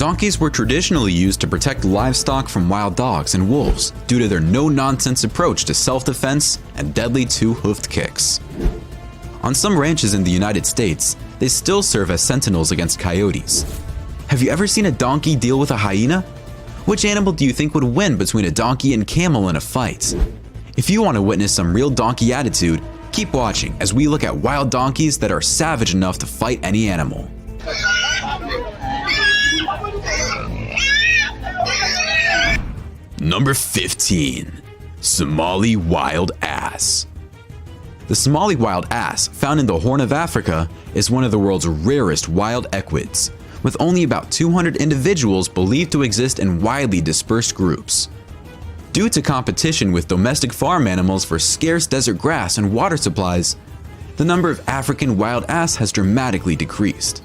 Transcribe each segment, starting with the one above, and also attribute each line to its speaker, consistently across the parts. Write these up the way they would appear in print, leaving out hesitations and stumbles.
Speaker 1: Donkeys were traditionally used to protect livestock from wild dogs and wolves due to their no-nonsense approach to self-defense and deadly two-hoofed kicks. On some ranches in the United States, they still serve as sentinels against coyotes. Have you ever seen a donkey deal with a hyena? Which animal do you think would win between a donkey and camel in a fight? If you want to witness some real donkey attitude, keep watching as we look at wild donkeys that are savage enough to fight any animal. Number 15. Somali Wild Ass. The Somali wild ass, found in the Horn of Africa, is one of the world's rarest wild equids, with only about 200 individuals believed to exist in widely dispersed groups. Due to competition with domestic farm animals for scarce desert grass and water supplies, the number of African wild ass has dramatically decreased.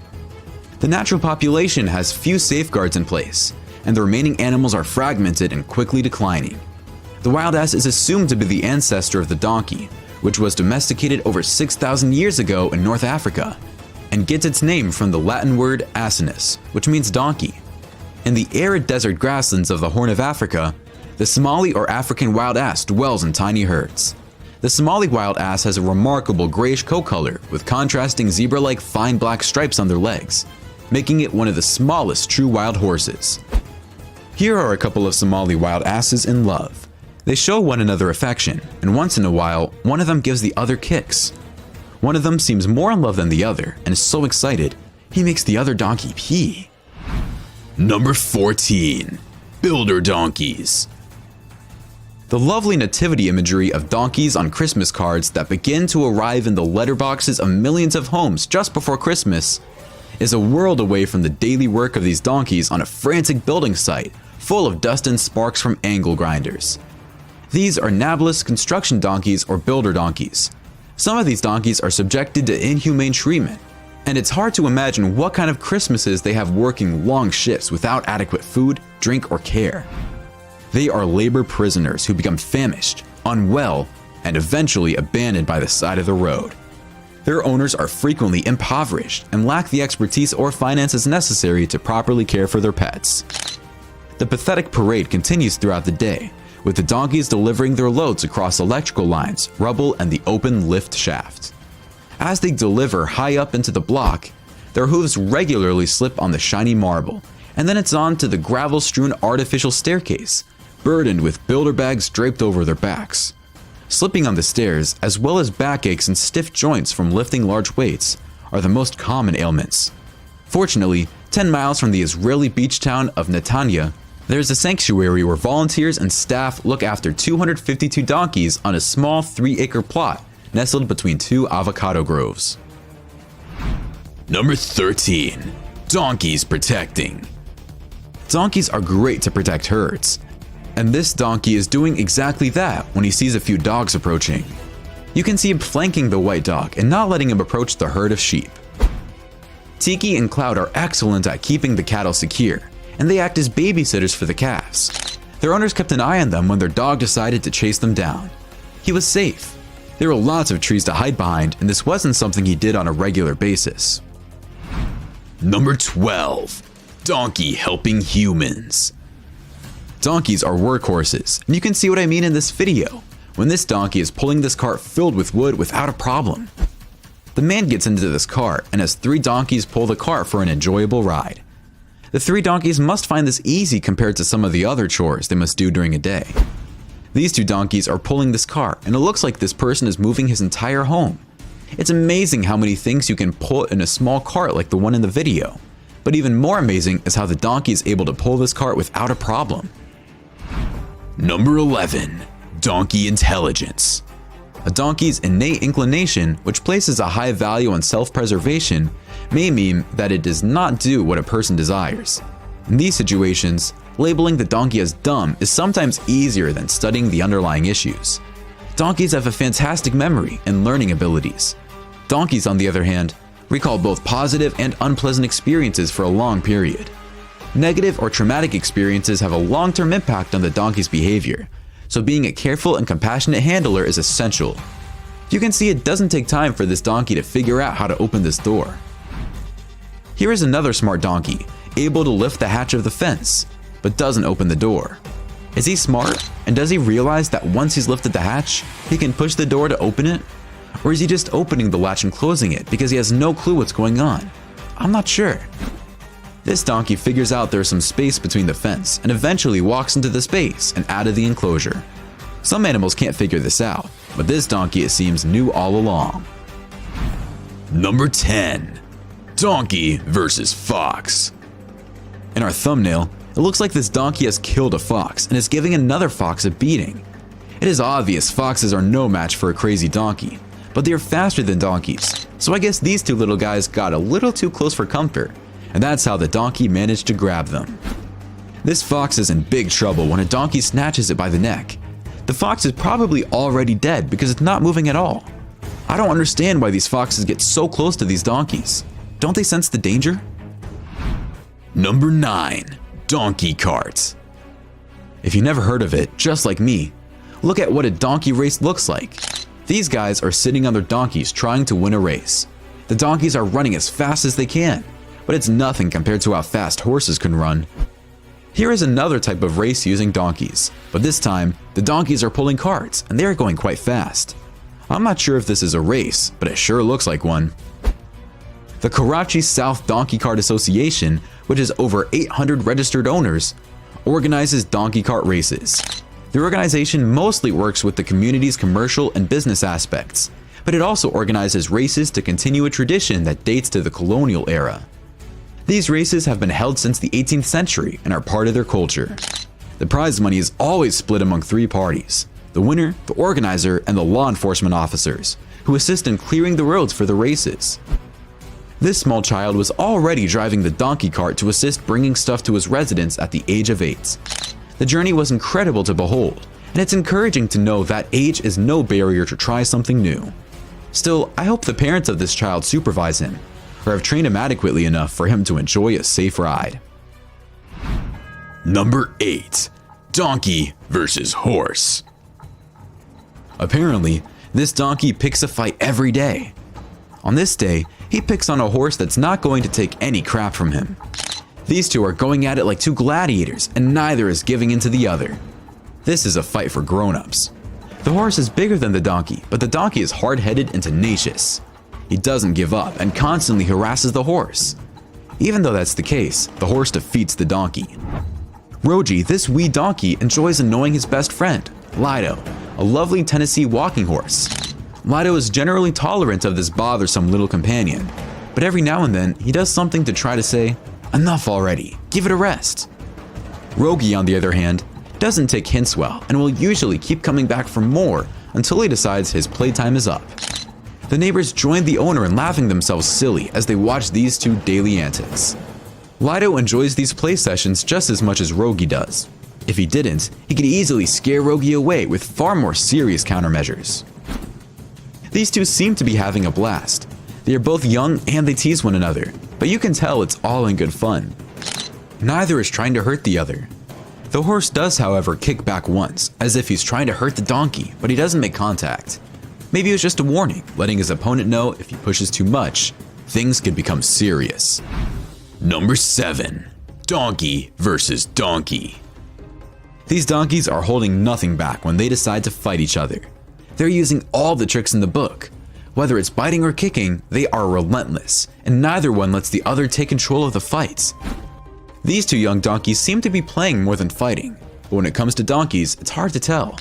Speaker 1: The natural population has few safeguards in place, and the remaining animals are fragmented and quickly declining. The wild ass is assumed to be the ancestor of the donkey, which was domesticated over 6,000 years ago in North Africa, and gets its name from the Latin word asinus, which means donkey. In the arid desert grasslands of the Horn of Africa, the Somali or African wild ass dwells in tiny herds. The Somali wild ass has a remarkable grayish coat color with contrasting zebra-like fine black stripes on their legs, making it one of the smallest true wild horses. Here are a couple of Somali wild asses in love. They show one another affection, and once in a while, one of them gives the other kicks. One of them seems more in love than the other and is so excited, he makes the other donkey pee. Number 14. Builder donkeys. The lovely nativity imagery of donkeys on Christmas cards that begin to arrive in the letterboxes of millions of homes just before Christmas is a world away from the daily work of these donkeys on a frantic building site full of dust and sparks from angle grinders. These are nabless construction donkeys or builder donkeys. Some of these donkeys are subjected to inhumane treatment, and it's hard to imagine what kind of Christmases they have working long shifts without adequate food, drink, or care. They are labor prisoners who become famished, unwell, and eventually abandoned by the side of the road. Their owners are frequently impoverished and lack the expertise or finances necessary to properly care for their pets. The pathetic parade continues throughout the day, with the donkeys delivering their loads across electrical lines, rubble, and the open lift shaft. As they deliver high up into the block, their hooves regularly slip on the shiny marble, and then it's on to the gravel-strewn artificial staircase, burdened with builder bags draped over their backs. Slipping on the stairs, as well as backaches and stiff joints from lifting large weights, are the most common ailments. Fortunately, 10 miles from the Israeli beach town of Netanya, there's a sanctuary where volunteers and staff look after 252 donkeys on a small 3-acre plot nestled between 2 avocado groves. Number 13. Donkeys protecting. Donkeys are great to protect herds, and this donkey is doing exactly that when he sees a few dogs approaching. You can see him flanking the white dog and not letting him approach the herd of sheep. Tiki and Cloud are excellent at keeping the cattle secure, and they act as babysitters for the calves. Their owners kept an eye on them when their dog decided to chase them down. He was safe. There were lots of trees to hide behind, and this wasn't something he did on a regular basis. Number 12. Donkey helping humans. Donkeys are workhorses, and you can see what I mean in this video, when this donkey is pulling this cart filled with wood without a problem. The man gets into this cart and has 3 donkeys pull the cart for an enjoyable ride. The 3 donkeys must find this easy compared to some of the other chores they must do during a day. These 2 donkeys are pulling this cart, and it looks like this person is moving his entire home. It's amazing how many things you can pull in a small cart like the one in the video. But even more amazing is how the donkey is able to pull this cart without a problem. Number 11. Donkey intelligence. A donkey's innate inclination, which places a high value on self-preservation, may mean that it does not do what a person desires. In these situations, labeling the donkey as dumb is sometimes easier than studying the underlying issues. Donkeys have a fantastic memory and learning abilities. Donkeys, on the other hand, recall both positive and unpleasant experiences for a long period. Negative or traumatic experiences have a long-term impact on the donkey's behavior, so being a careful and compassionate handler is essential. You can see it doesn't take time for this donkey to figure out how to open this door. Here is another smart donkey. able to lift the hatch of the fence, but doesn't open the door. Is he smart, and does he realize that once he's lifted the hatch, he can push the door to open it? Or is he just opening the latch and closing it because he has no clue what's going on? I'm not sure. This donkey figures out there's some space between the fence and eventually walks into the space and out of the enclosure. Some animals can't figure this out, but this donkey, it seems, knew all along. Number 10. Donkey versus fox. In our thumbnail, it looks like this donkey has killed a fox and is giving another fox a beating. It is obvious foxes are no match for a crazy donkey, but they are faster than donkeys, so I guess these two little guys got a little too close for comfort, and that's how the donkey managed to grab them. This fox is in big trouble when a donkey snatches it by the neck. The fox is probably already dead because it's not moving at all. I don't understand why these foxes get so close to these donkeys. Don't they sense the danger? Number 9. Donkey cart. If you never heard of it, just like me, look at what a donkey race looks like. These guys are sitting on their donkeys trying to win a race. The donkeys are running as fast as they can, but it's nothing compared to how fast horses can run. Here is another type of race using donkeys, but this time the donkeys are pulling carts and they are going quite fast. I'm not sure if this is a race, but it sure looks like one. The Karachi South Donkey Cart Association, which has over 800 registered owners, organizes donkey cart races. The organization mostly works with the community's commercial and business aspects, but it also organizes races to continue a tradition that dates to the colonial era. These races have been held since the 18th century and are part of their culture. The prize money is always split among 3 parties: the winner, the organizer, and the law enforcement officers, who assist in clearing the roads for the races. This small child was already driving the donkey cart to assist bringing stuff to his residence at the age of 8. The journey was incredible to behold, and it's encouraging to know that age is no barrier to try something new. Still, I hope the parents of this child supervise him, or have trained him adequately enough for him to enjoy a safe ride. Number 8. Donkey versus horse. Apparently, this donkey picks a fight every day. On this day, he picks on a horse that's not going to take any crap from him. These two are going at it like 2 gladiators, and neither is giving in to the other. This is a fight for grown-ups. The horse is bigger than the donkey, but the donkey is hard-headed and tenacious. He doesn't give up and constantly harasses the horse. Even though that's the case, the horse defeats the donkey. Roji, this wee donkey, enjoys annoying his best friend, Lido, a lovely Tennessee walking horse. Lido is generally tolerant of this bothersome little companion, but every now and then he does something to try to say, "Enough already, give it a rest." Rogi, on the other hand, doesn't take hints well and will usually keep coming back for more until he decides his playtime is up. The neighbors join the owner in laughing themselves silly as they watch these two daily antics. Lido enjoys these play sessions just as much as Rogi does. If he didn't, he could easily scare Rogi away with far more serious countermeasures. These two seem to be having a blast. They are both young and they tease one another, but you can tell it's all in good fun. Neither is trying to hurt the other. The horse does, however, kick back once, as if he's trying to hurt the donkey, but he doesn't make contact. Maybe it was just a warning, letting his opponent know if he pushes too much, things could become serious. Number 7. Donkey versus donkey. These donkeys are holding nothing back when they decide to fight each other. They're using all the tricks in the book. Whether it's biting or kicking, they are relentless, and neither one lets the other take control of the fights. These two young donkeys seem to be playing more than fighting, but when it comes to donkeys, it's hard to tell.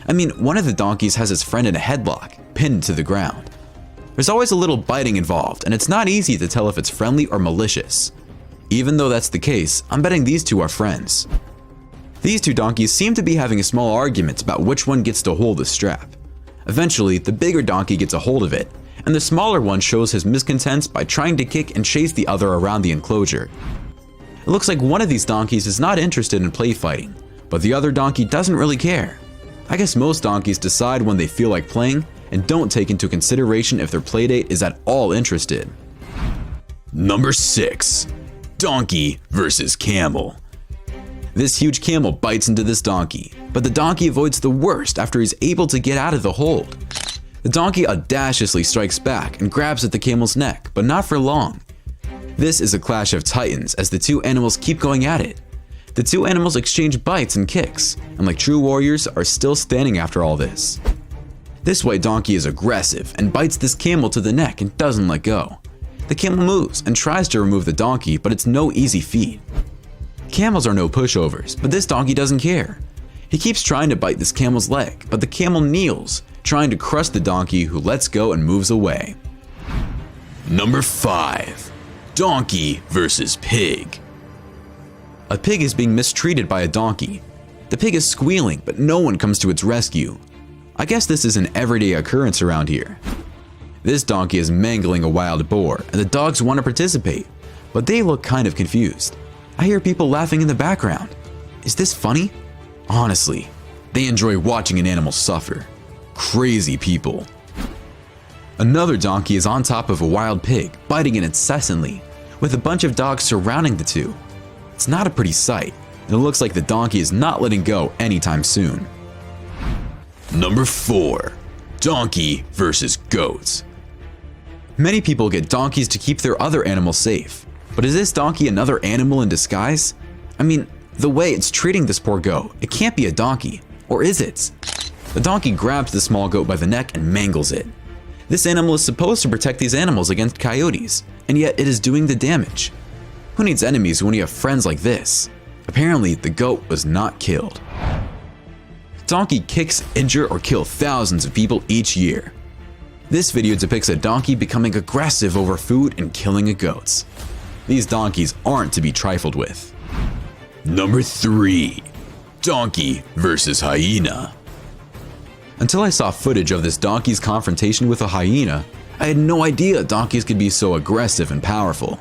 Speaker 1: I mean, one of the donkeys has his friend in a headlock, pinned to the ground. There's always a little biting involved, and it's not easy to tell if it's friendly or malicious. Even though that's the case, I'm betting these two are friends. These two donkeys seem to be having a small argument about which one gets to hold the strap. Eventually, the bigger donkey gets a hold of it, and the smaller one shows his miscontents by trying to kick and chase the other around the enclosure. It looks like one of these donkeys is not interested in play fighting, but the other donkey doesn't really care. I guess most donkeys decide when they feel like playing and don't take into consideration if their playdate is at all interested. Number 6. Donkey versus camel. This huge camel bites into this donkey, but the donkey avoids the worst after he's able to get out of the hold. The donkey audaciously strikes back and grabs at the camel's neck, but not for long. This is a clash of titans as the two animals keep going at it. The two animals exchange bites and kicks, and like true warriors are still standing after all this. This white donkey is aggressive and bites this camel to the neck and doesn't let go. The camel moves and tries to remove the donkey, but it's no easy feat. Camels are no pushovers, but this donkey doesn't care. He keeps trying to bite this camel's leg, but the camel kneels, trying to crush the donkey, who lets go and moves away. Number 5. Donkey versus pig. A pig is being mistreated by a donkey. The pig is squealing, but no one comes to its rescue. I guess this is an everyday occurrence around here. This donkey is mangling a wild boar, and the dogs want to participate, but they look kind of confused. I hear people laughing in the background. Is this funny? Honestly, they enjoy watching an animal suffer. Crazy people. Another donkey is on top of a wild pig, biting it incessantly, with a bunch of dogs surrounding the two. It's not a pretty sight, and it looks like the donkey is not letting go anytime soon. Number 4. Donkey versus goats. Many people get donkeys to keep their other animals safe, but is this donkey another animal in disguise? I mean, the way it's treating this poor goat, it can't be a donkey, or is it? The donkey grabs the small goat by the neck and mangles it. This animal is supposed to protect these animals against coyotes, and yet it is doing the damage. Who needs enemies when you have friends like this? Apparently, the goat was not killed. Donkey kicks, injure, or kill thousands of people each year. This video depicts a donkey becoming aggressive over food and killing goats. These donkeys aren't to be trifled with. Number 3. Donkey versus hyena. Until I saw footage of this donkey's confrontation with a hyena, I had no idea donkeys could be so aggressive and powerful.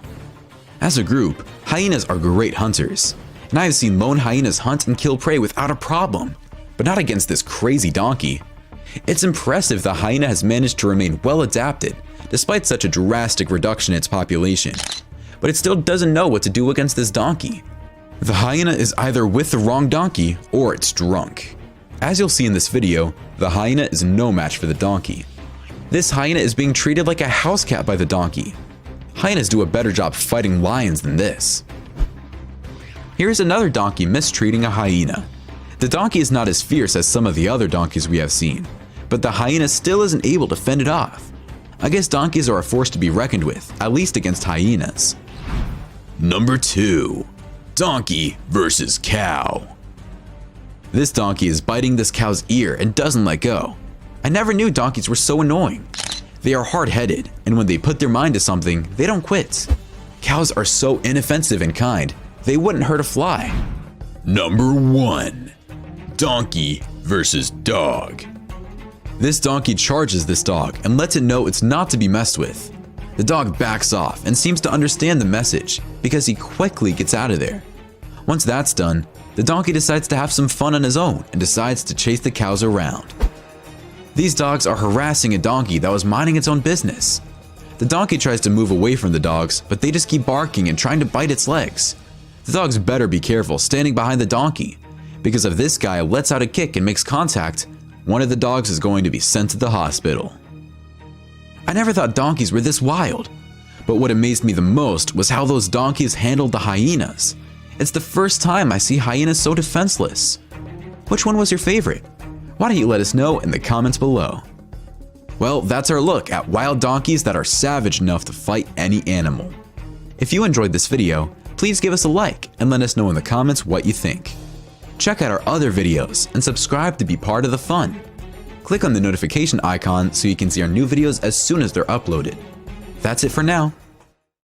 Speaker 1: As a group, hyenas are great hunters, and I have seen lone hyenas hunt and kill prey without a problem, but not against this crazy donkey. It's impressive the hyena has managed to remain well adapted despite such a drastic reduction in its population, but it still doesn't know what to do against this donkey. The hyena is either with the wrong donkey or it's drunk. As you'll see in this video, the hyena is no match for the donkey. This hyena is being treated like a house cat by the donkey. Hyenas do a better job fighting lions than this. Here's another donkey mistreating a hyena. The donkey is not as fierce as some of the other donkeys we have seen, but the hyena still isn't able to fend it off. I guess donkeys are a force to be reckoned with, at least against hyenas. Number 2. Donkey versus cow. This donkey is biting this cow's ear and doesn't let go. I never knew donkeys were so annoying. They are hard-headed, and when they put their mind to something, they don't quit. Cows are so inoffensive and kind, they wouldn't hurt a fly. Number 1. Donkey versus dog. This donkey charges this dog and lets it know it's not to be messed with. The dog backs off and seems to understand the message because he quickly gets out of there. Once that's done, the donkey decides to have some fun on his own and decides to chase the cows around. These dogs are harassing a donkey that was minding its own business. The donkey tries to move away from the dogs, but they just keep barking and trying to bite its legs. The dogs better be careful standing behind the donkey, because if this guy lets out a kick and makes contact, one of the dogs is going to be sent to the hospital. I never thought donkeys were this wild, but what amazed me the most was how those donkeys handled the hyenas. It's the first time I see hyenas so defenseless. Which one was your favorite? Why don't you let us know in the comments below? Well, that's our look at wild donkeys that are savage enough to fight any animal. If you enjoyed this video, please give us a like and let us know in the comments what you think. Check out our other videos and subscribe to be part of the fun. Click on the notification icon so you can see our new videos as soon as they're uploaded. That's it for now.